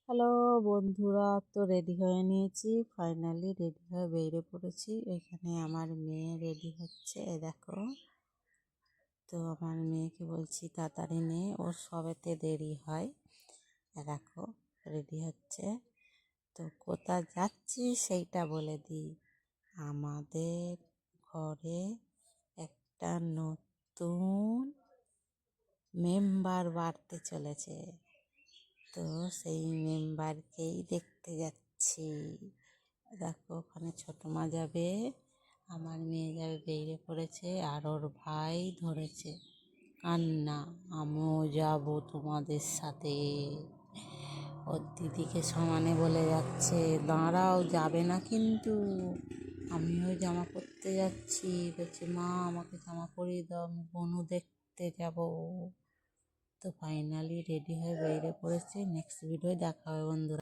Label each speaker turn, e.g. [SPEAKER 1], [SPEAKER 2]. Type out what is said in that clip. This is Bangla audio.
[SPEAKER 1] হ্যালো বন্ধুরা, তো রেডি হয়ে নিয়েছি। ফাইনালি রেডি হয়ে বেরিয়ে পড়েছি। এখানে আমার মেয়ে রেডি হচ্ছে, দেখো। তো আমার মেয়েকে বলছি তাড়াতাড়ি নে, ওর সবেতে দেরি হয়। দেখো রেডি হচ্ছে। তো কোথায় যাচ্ছি সেইটা বলে দিই। আমাদের ঘরে একটা নতুন মেম্বার বাড়তে চলেছে। তো সেই মেম্বারকেই দেখতে যাচ্ছি। দেখো ওখানে ছোট মা যাবে, আমার মেয়ে যাবে, বেরিয়ে পড়েছে। আর ওর ভাই ধরেছে কান্না, আমিও যাব তোমাদের সাথে। ওর দিদিকে সমানে বলে যাচ্ছে, দাঁড়াও, যাবে না কিন্তু, আমিও জামা পরতে যাচ্ছি। বলছে, মা আমাকে জামা পরিয়ে দাও, আমি বনু দেখতে যাব। তো ফাইনালি রেডি হয়ে বেরিয়ে পড়েছে। নেক্সট ভিডিও দেখা হবে বন্ধুরা।